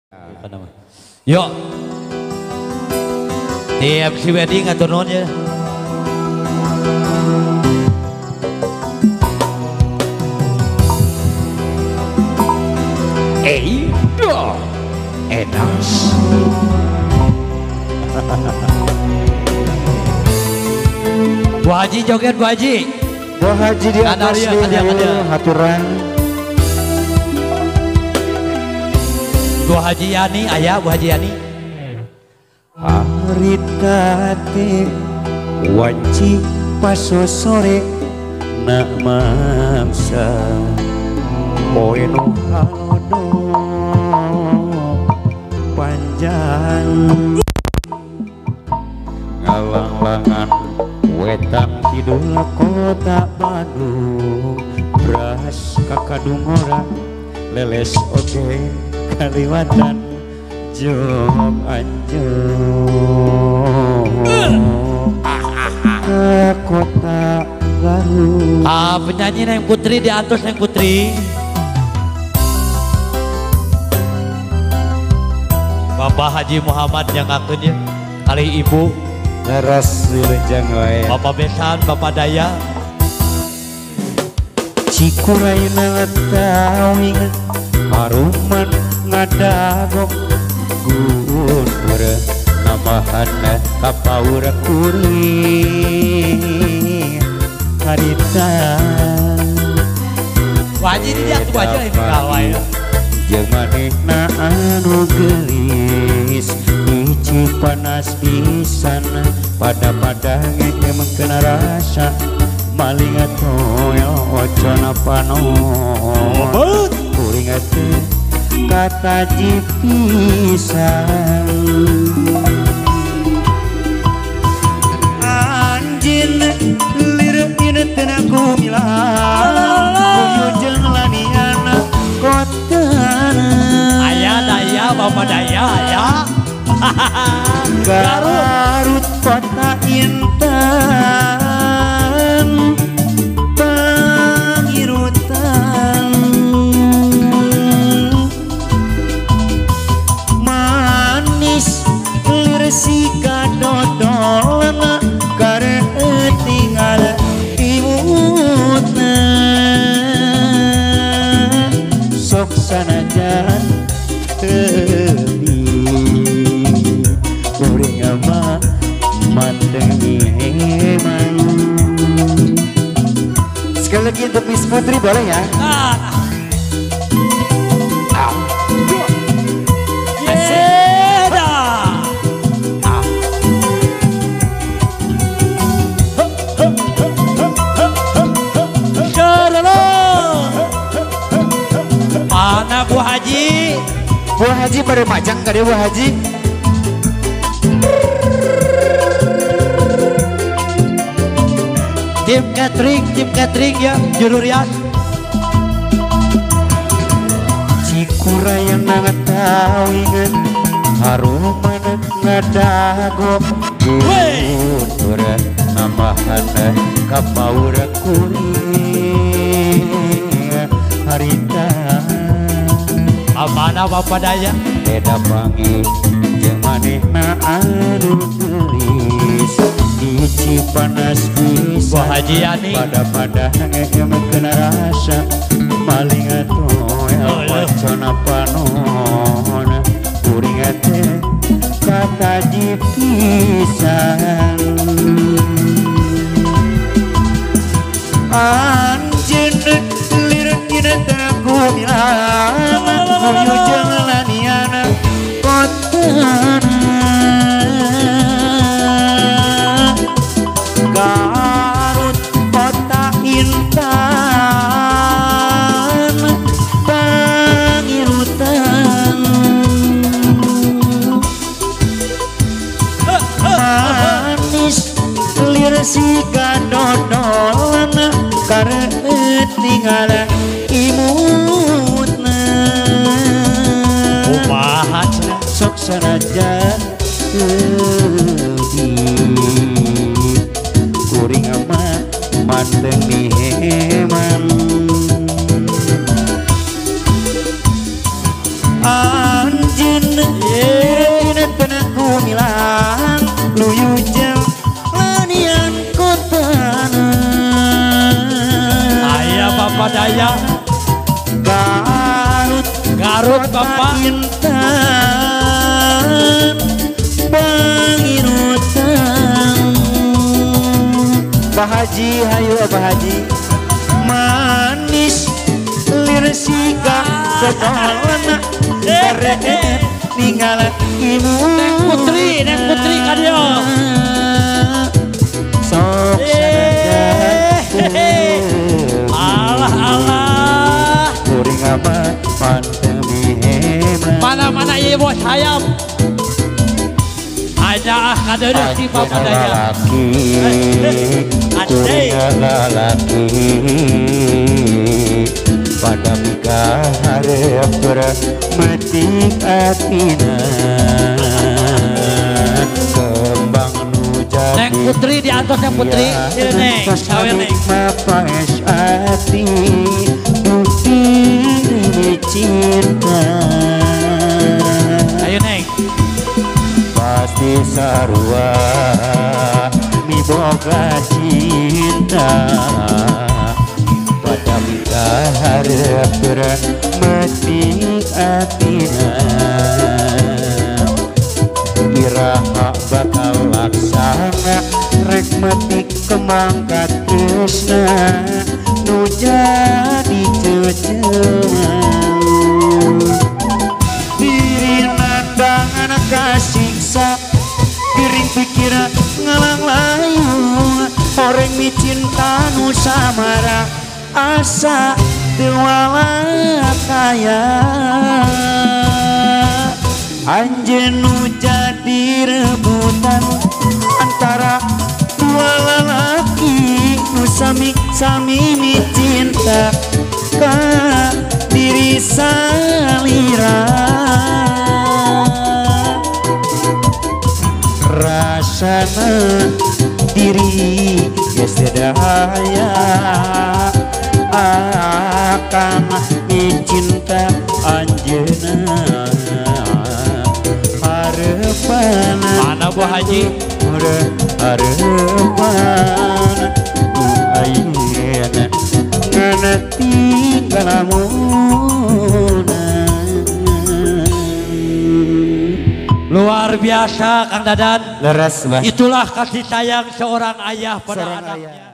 Apa nama? Yuk, di MC Wedding ngatur nuhun ya. Enak. Bu Haji joget Bu Haji. Bu Haji di atas haturan. Bu Haji Yani, ayah Bu Haji Yani. Aritate wanci paso sore nak mamsa poe nu halodo panjang ngalang-langan wetan kidul kota Bandung beras kakadungoran leles oge kaliwatan jong anjong ke kota Garut. Penyanyi Neng Putri diatus Neng Putri. Bapak Haji Muhammad yang ngakunya kali ibu leres wilujeng wae. Bapak Besan, Bapak Daya. Cikuraina tawing haruman ngadagok gunur nambahana kapaura kuring harita Wajib dia tuh aja ini kawai jeung manehna anu geulis hiji panas pisan pada ngekemkeun rasa maling atoyo ocona panon kuring atuh kata jipisan anjin lireun tenaku milang kuyujeng laniana kotana ayah Daya Bapak Daya ayah Garut kota intan pangirutan manis lirsi kadodolna karena tinggal imutna sok sanajan kuring ama mandengi emang. Sekali lagi untuk Miss Putri boleh ya? Mana Bu Haji? Bu Haji pada majang kali Bu Haji. Tim catering ya, juru rias. Cikurayana ngatawingan haruman ngadagok gunur nambahana kapaura kuring harita Mana Bapak Daya? beda panggil jeung manehna anu geulis hiji panas pisan Bu Haji Yani. pada ngekemkeun rasa maling atoya wacana panon kuring teh kata jipisan anjeun lireun tenaku milang kuyujeng laniana kotana Garut kota intan pangirutan manis lirsi kadodolna karena tinggal imutna Umahan sok sanajan kuring ama mandengi heman anjeun Arut Bapak intan pangirutan Pak Haji hayu Pak Haji manis lir siga sekolana karek ninggal ibu Neng Putri kadio sok Allah kuring amat pandemi mana ieu bos hayam aja kadeureuh si Bapak daya kuring lalaki pada mikah hareup metik atina kembang nu jadi Neng Putri diantos Neng Putri ieu Neng sawer Neng mapaes ati bukti cinta ayo Neng pasti sarua mi boga cinta pada mika harap metik atina biraha bakal laksana rek metik kemangkat tresna nu jadi ceceuh diri nandangan kasiksa piring pikira ngalang layu orang micin tanu samara asa tewala kaya anjeun nu jadi rebutan antara dua lalaki nu sami cinta ka diri salira rasana diri geus daya akan cinta anjeuna harepan mana Bu Haji harepan ayeuna ngana tinggal luar biasa Kang Dadan leres bah itulah kasih sayang seorang ayah pada Seorang anaknya ayah.